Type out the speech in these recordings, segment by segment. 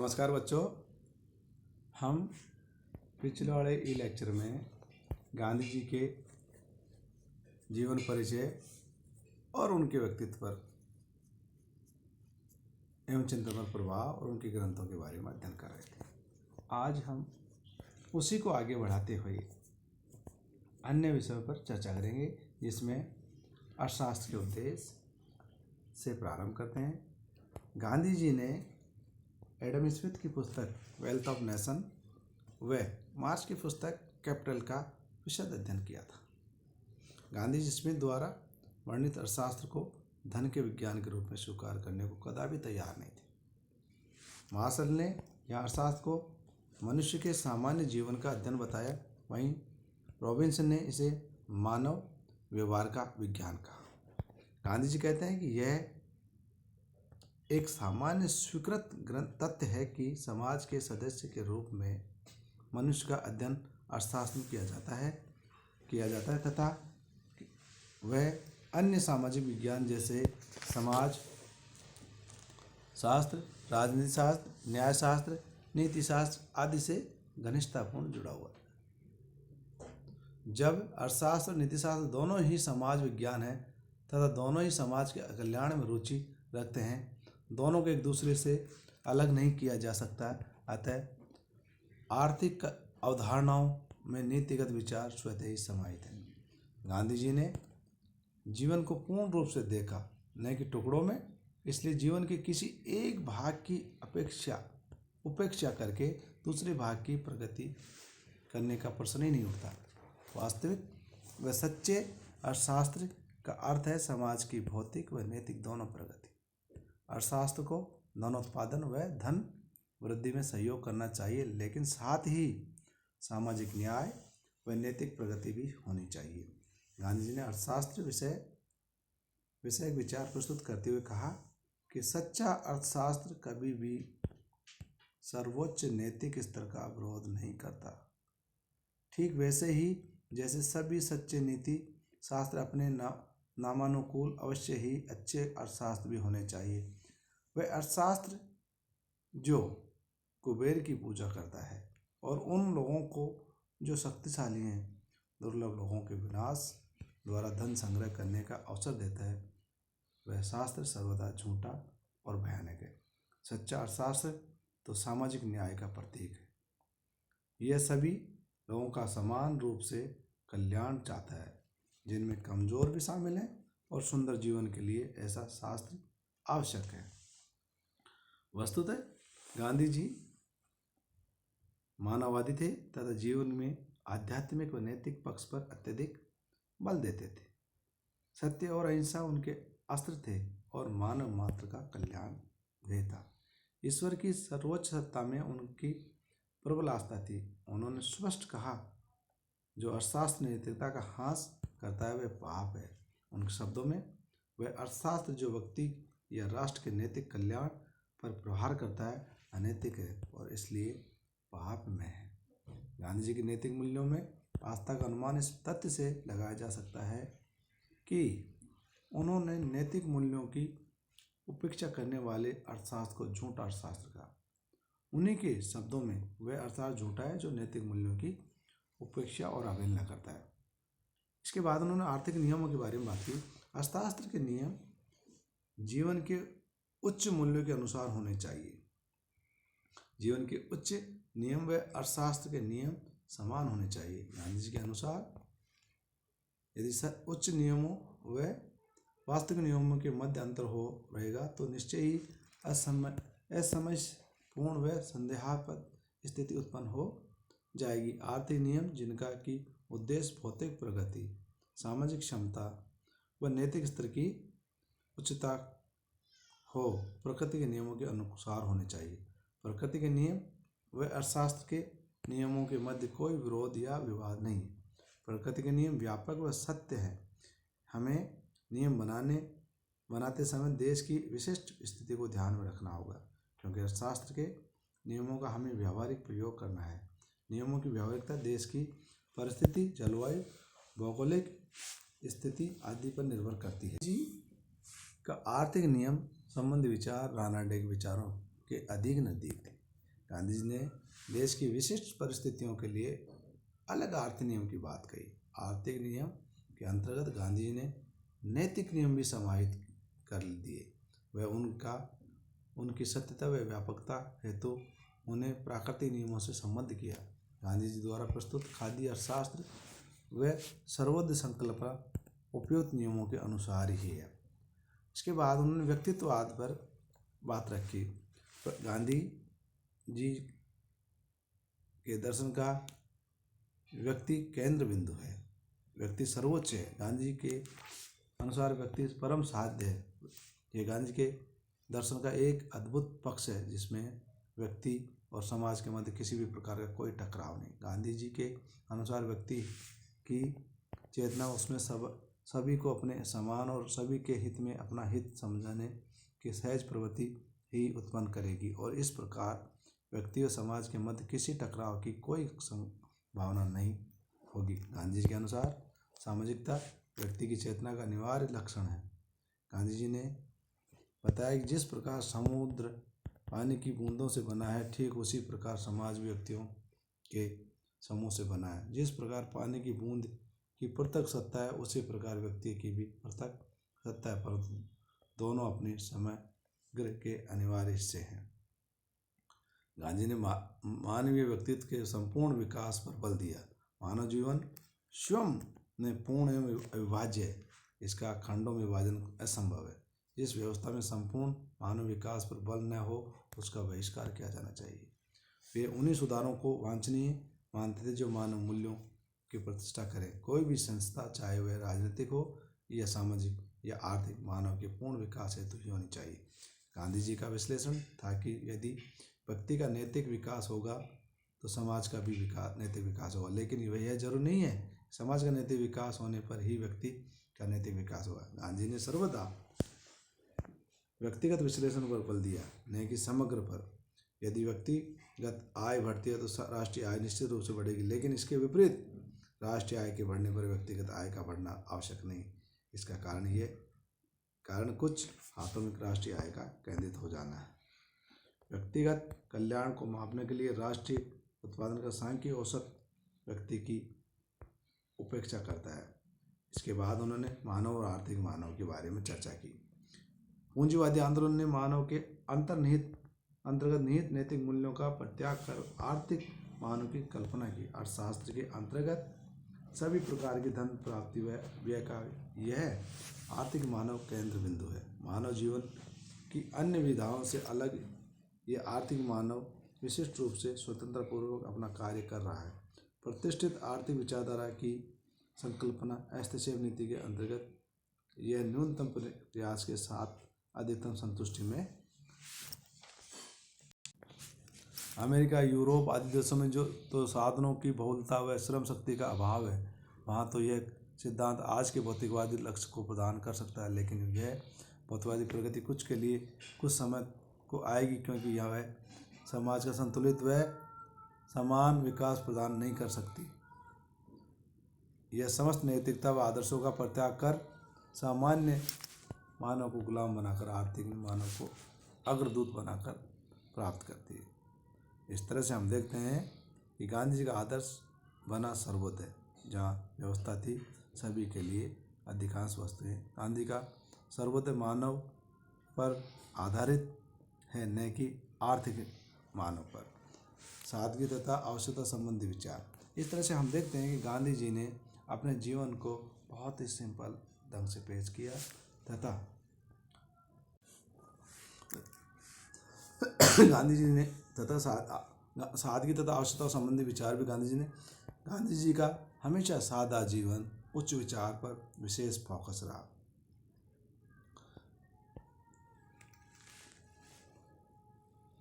नमस्कार बच्चों। हम पिछले वाले ई लेक्चर में गांधी जी के जीवन परिचय और उनके व्यक्तित्व पर एवं चिंतन पर प्रभाव और उनके ग्रंथों के बारे में अध्ययन कर रहे थे। आज हम उसी को आगे बढ़ाते हुए अन्य विषयों पर चर्चा करेंगे, जिसमें अर्थशास्त्र के उद्देश्य से प्रारंभ करते हैं। गांधी जी ने एडम स्मिथ की पुस्तक वेल्थ ऑफ नेशन व मार्क्स की पुस्तक कैपिटल का विशद अध्ययन किया था। गांधी जी स्मिथ द्वारा वर्णित अर्थशास्त्र को धन के विज्ञान के रूप में स्वीकार करने को कदापि तैयार नहीं थे। मार्शल ने यह अर्थशास्त्र को मनुष्य के सामान्य जीवन का अध्ययन बताया, वहीं रॉबिन्सन ने इसे मानव व्यवहार का विज्ञान कहा। गांधी जी कहते हैं कि यह एक सामान्य स्वीकृत तथ्य है कि समाज के सदस्य के रूप में मनुष्य का अध्ययन अर्थशास्त्र में किया जाता है तथा वह अन्य सामाजिक विज्ञान जैसे समाज शास्त्र, राजनीति शास्त्र, न्याय शास्त्र, नीति शास्त्र आदि से घनिष्ठतापूर्ण जुड़ा हुआ है। जब अर्थशास्त्र और नीति शास्त्र दोनों ही समाज विज्ञान है तथा दोनों ही समाज के कल्याण में रुचि रखते हैं, दोनों को एक दूसरे से अलग नहीं किया जा सकता। अतः आर्थिक अवधारणाओं में नीतिगत विचार स्वतः ही समाहित है। गांधी जी ने जीवन को पूर्ण रूप से देखा, न कि टुकड़ों में। इसलिए जीवन के किसी एक भाग की उपेक्षा करके दूसरे भाग की प्रगति करने का प्रश्न ही नहीं उठता। वास्तविक व सच्चे अर्थशास्त्र का अर्थ है समाज की भौतिक व नैतिक दोनों प्रगति। अर्थशास्त्र को धनोत्पादन व धन वृद्धि में सहयोग करना चाहिए, लेकिन साथ ही सामाजिक न्याय व नैतिक प्रगति भी होनी चाहिए। गांधी जी ने अर्थशास्त्र विषय विचार प्रस्तुत करते हुए कहा कि सच्चा अर्थशास्त्र कभी भी सर्वोच्च नैतिक स्तर का विरोध नहीं करता। ठीक वैसे ही जैसे सभी सच्चे नीति शास्त्र अपने नामानुकूल अवश्य ही अच्छे अर्थशास्त्र भी होने चाहिए। वह अर्थशास्त्र जो कुबेर की पूजा करता है और उन लोगों को जो शक्तिशाली हैं, दुर्लभ लोगों के विनाश द्वारा धन संग्रह करने का अवसर देता है, वह शास्त्र सर्वदा झूठा और भयानक है। सच्चा अर्थशास्त्र तो सामाजिक न्याय का प्रतीक है। यह सभी लोगों का समान रूप से कल्याण चाहता है, जिनमें कमजोर भी शामिल हैं, और सुंदर जीवन के लिए ऐसा शास्त्र आवश्यक है। वस्तुतः गांधी जी मानववादी थे तथा जीवन में आध्यात्मिक व नैतिक पक्ष पर अत्यधिक बल देते थे। सत्य और अहिंसा उनके अस्त्र थे और मानव मात्र का कल्याण ध्येय था। ईश्वर की सर्वोच्च सत्ता में उनकी प्रबल आस्था थी। उन्होंने स्पष्ट कहा, जो अर्थशास्त्र नैतिकता का ह्रास करता है वह पाप है। उनके शब्दों में, वह अर्थशास्त्र जो व्यक्ति या राष्ट्र के नैतिक कल्याण पर प्रहार करता है अनैतिक है और इसलिए पाप में है। गांधी जी के नैतिक मूल्यों में आस्था का अनुमान इस तथ्य से लगाया जा सकता है कि उन्होंने नैतिक मूल्यों की उपेक्षा करने वाले अर्थशास्त्र को झूठा अर्थशास्त्र कहा। उन्हीं के शब्दों में, वह अर्थशास्त्र झूठा है जो नैतिक मूल्यों की उपेक्षा और अवहेलना करता है। इसके बाद उन्होंने आर्थिक नियमों के बारे में बात की। अर्थशास्त्र के नियम जीवन के उच्च मूल्यों के अनुसार होने चाहिए। जीवन के उच्च नियम व अर्थशास्त्र के नियम समान होने चाहिए। गांधी जी के अनुसार यदि उच्च नियमों व वास्तविक नियमों के मध्य अंतर रहेगा तो निश्चय ही असमंजसपूर्ण व संदेहास्पद स्थिति उत्पन्न हो जाएगी। आर्थिक नियम जिनका की उद्देश्य भौतिक प्रगति, सामाजिक क्षमता व नैतिक स्तर की उच्चता हो, प्रकृति के नियमों के अनुसार होने चाहिए। प्रकृति के नियम व अर्थशास्त्र के नियमों के मध्य कोई विरोध या विवाद नहीं है। प्रकृति के नियम व्यापक व सत्य हैं। हमें नियम बनाते समय देश की विशिष्ट स्थिति को ध्यान में रखना होगा, क्योंकि अर्थशास्त्र के नियमों का हमें व्यावहारिक प्रयोग करना है। नियमों की व्यावहारिकता देश की परिस्थिति, जलवायु, भौगोलिक स्थिति आदि पर निर्भर करती है। जी का आर्थिक नियम संबंधी विचार रानाडे के विचारों के अधिक नजदीक थे। गांधी जी ने देश की विशिष्ट परिस्थितियों के लिए अलग आर्थिक नियम की बात कही। आर्थिक नियम के अंतर्गत गांधी जी ने नैतिक नियम भी समाहित कर दिए। वह उनकी सत्यता व व्यापकता हेतु उन्हें प्राकृतिक नियमों से संबद्ध किया। गांधी जी द्वारा प्रस्तुत खाद्य अर्थशास्त्र व सर्वोदय संकल्प उपयुक्त नियमों के अनुसार ही है। इसके बाद उन्होंने व्यक्तित्ववाद पर बात रखी। गांधी जी के दर्शन का व्यक्ति केंद्र बिंदु है, व्यक्ति सर्वोच्च है। गांधी जी के अनुसार व्यक्ति परम साध्य है। ये गांधी के दर्शन का एक अद्भुत पक्ष है जिसमें व्यक्ति और समाज के मध्य किसी भी प्रकार का कोई टकराव नहीं। गांधी जी के अनुसार व्यक्ति की चेतना उसमें सभी को अपने समान और सभी के हित में अपना हित समझने की सहज प्रवृत्ति ही उत्पन्न करेगी और इस प्रकार व्यक्ति और समाज के मध्य किसी टकराव की कोई संभावना नहीं होगी। गांधी जी के अनुसार सामाजिकता व्यक्ति की चेतना का अनिवार्य लक्षण है। गांधी जी ने बताया कि जिस प्रकार समुद्र पानी की बूंदों से बना है, ठीक उसी प्रकार समाज व्यक्तियों के समूह से बना है। जिस प्रकार पानी की बूंद की पृथक सत्ता है, उसी प्रकार व्यक्ति की भी पृथक सत्ता है, परंतु दोनों अपने समग्र के अनिवार्य हिस्से हैं। गांधी ने मानवीय व्यक्तित्व के संपूर्ण विकास पर बल दिया। मानव जीवन स्वयं में पूर्ण एवं अविभाज्य है, इसका खंडों में विभाजन असंभव है। जिस व्यवस्था में संपूर्ण मानव विकास पर बल न हो उसका बहिष्कार किया जाना चाहिए। वे उन्हीं सुधारों को वांछनीय मानते थे जो मानव मूल्यों की प्रतिष्ठा करें। कोई भी संस्था, चाहे वह राजनीतिक हो या सामाजिक या आर्थिक, मानव के पूर्ण विकास हेतु ही होनी चाहिए। गांधी जी का विश्लेषण था कि यदि व्यक्ति का नैतिक विकास होगा तो समाज का भी नैतिक विकास होगा, लेकिन यह जरूरी नहीं है समाज का नैतिक विकास होने पर ही व्यक्ति का नैतिक विकास होगा। गांधी ने सर्वदा व्यक्तिगत विश्लेषण पर बल दिया, नहीं कि समग्र पर। यदि व्यक्तिगत आय बढ़ती है तो राष्ट्रीय आय निश्चित रूप से बढ़ेगी, लेकिन इसके विपरीत राष्ट्रीय आय के बढ़ने पर व्यक्तिगत आय का बढ़ना आवश्यक नहीं। इसका कारण कुछ हाथों में राष्ट्रीय आय का केंद्रित हो जाना है। व्यक्तिगत कल्याण को मापने के लिए राष्ट्रीय उत्पादन का सांख्यिक औसत व्यक्ति की उपेक्षा करता है। इसके बाद उन्होंने मानव और आर्थिक मानव के बारे में चर्चा की। पूंजीवादी आंदोलन ने मानव के अंतर्गत निहित नैतिक मूल्यों का परित्याग कर आर्थिक मानव की कल्पना की। अर्थशास्त्र के अंतर्गत सभी प्रकार की धन प्राप्ति व व्यय का यह आर्थिक मानव केंद्र बिंदु है। मानव जीवन की अन्य विधाओं से अलग ये आर्थिक मानव विशिष्ट रूप से स्वतंत्र पूर्वक अपना कार्य कर रहा है। प्रतिष्ठित आर्थिक विचारधारा की संकल्पना हस्तक्षेप नीति के अंतर्गत यह न्यूनतम प्रयास के साथ अधिकतम संतुष्टि में अमेरिका, यूरोप आदि देशों में जो तो साधनों की बहुलता व श्रम शक्ति का अभाव है, वहाँ तो यह सिद्धांत आज के भौतिकवादी लक्ष्य को प्रदान कर सकता है, लेकिन यह भौतिकवादी प्रगति कुछ समय को आएगी, क्योंकि यह समाज का संतुलित व समान विकास प्रदान नहीं कर सकती। यह समस्त नैतिकता व आदर्शों का परित्याग कर सामान्य मानव को गुलाम बनाकर आर्थिक मानव को अग्रदूत बनाकर प्राप्त करती है। इस तरह से हम देखते हैं कि गांधी जी का आदर्श बना सर्वोदय, जहाँ व्यवस्था थी सभी के लिए अधिकांश वस्तुएं। गांधी का सर्वोदय मानव पर आधारित है, न कि आर्थिक मानव पर। सादगी तथा आवश्यकता संबंधी विचार। इस तरह से हम देखते हैं कि गांधी जी ने अपने जीवन को बहुत ही सिंपल ढंग से पेश किया तथा गांधी जी ने सादगी तथा आवश्यकता संबंधी विचार भी गांधी जी का हमेशा सादा जीवन, उच्च विचार पर विशेष फोकस रहा।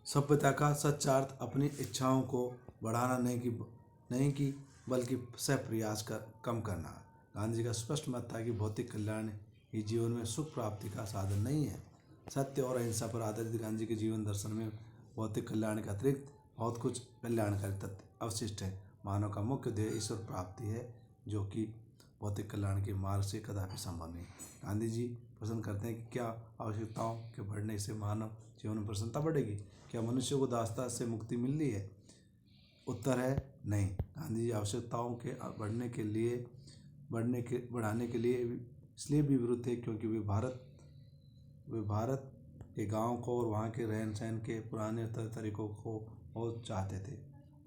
सभ्यता का सच्चा अर्थ अपनी इच्छाओं को बढ़ाना नहीं कि बल्कि प्रयास कर कम करना। गांधी जी का स्पष्ट मत था कि भौतिक कल्याण ही जीवन में सुख प्राप्ति का साधन नहीं है। सत्य और अहिंसा पर आधारित गांधी के जीवन दर्शन में भौतिक कल्याण के अतिरिक्त बहुत कुछ कल्याणकारी तत्व अवशिष्ट है। मानव का मुख्य ध्येय ईश्वर प्राप्ति है, जो कि भौतिक कल्याण के मार्ग से कदापि संभव नहीं। गांधी जी पसंद करते हैं कि क्या आवश्यकताओं के बढ़ने से मानव जीवन में प्रसन्नता बढ़ेगी? क्या मनुष्य को दासता से मुक्ति मिल रही है? उत्तर है नहीं। गांधी जी आवश्यकताओं के बढ़ाने के लिए इसलिए भी विरुद्ध थे क्योंकि वे भारत के गांव को और वहाँ के रहन सहन के पुराने तरीकों को बहुत चाहते थे,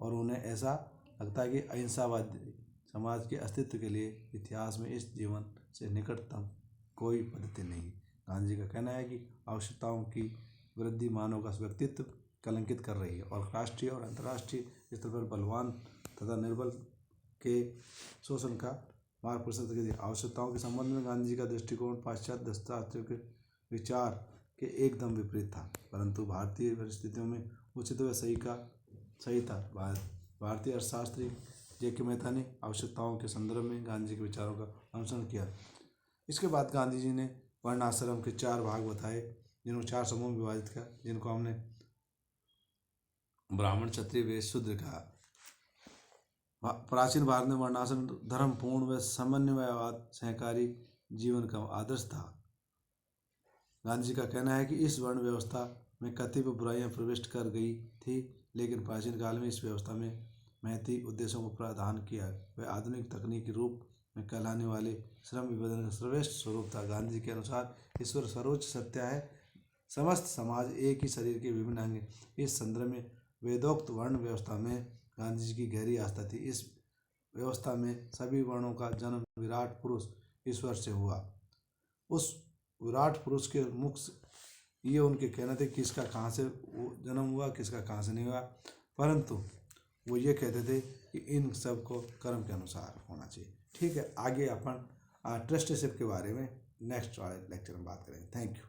और उन्हें ऐसा लगता है कि अहिंसावादी समाज के अस्तित्व के लिए इतिहास में इस जीवन से निकटतम कोई पद्धति नहीं। गांधी जी का कहना है कि आवश्यकताओं की वृद्धि मानव का व्यक्तित्व कलंकित कर रही है और राष्ट्रीय और अंतर्राष्ट्रीय स्तर पर बलवान तथा निर्बल के शोषण का मार्ग प्रशस्त कर दिया। आवश्यकताओं के संबंध में गांधी जी का दृष्टिकोण पाश्चात्य दार्शनिकों के विचार के एकदम विपरीत था, परंतु भारतीय परिस्थितियों में उचित व सही था। भारतीय अर्थशास्त्री जे.के. मेहता ने आवश्यकताओं के संदर्भ में गांधी जी के विचारों का अनुसरण किया। इसके बाद गांधी जी ने वर्ण आश्रम के 4 भाग बताए, जिनको 4 समूह में विभाजित किया, जिनको हमने ब्राह्मण, क्षत्रिय, वैश्य, शूद्र कहा। प्राचीन भारत में वर्णाश्रम धर्मपूर्ण व समन्वयवाद सहकारी जीवन का आदर्श था। गांधी जी का कहना है कि इस वर्ण व्यवस्था में कतिपय बुराइयां प्रविष्ट कर गई थी, लेकिन प्राचीन काल में इस व्यवस्था में महती उद्देश्यों को प्रावधान किया। वह आधुनिक तकनीकी रूप में कहलाने वाले श्रम विभाजन का सर्वश्रेष्ठ स्वरूप था। गांधी जी के अनुसार ईश्वर सर्वोच्च सत्य है, समस्त समाज एक ही शरीर के विभिन्न अंग। इस संदर्भ में वेदोक्त वर्ण व्यवस्था में गांधी जी की गहरी आस्था थी। इस व्यवस्था में सभी वर्णों का जन्म विराट पुरुष ईश्वर से हुआ। उस विराट पुरुष के मुख से ये उनके कहना थे किसका कहाँ से जन्म हुआ, किसका कहाँ से नहीं हुआ, परंतु वो ये कहते थे कि इन सब को कर्म के अनुसार होना चाहिए। ठीक है, आगे अपन ट्रस्टीशिप के बारे में नेक्स्ट वाले लेक्चर में बात करेंगे। Thank you.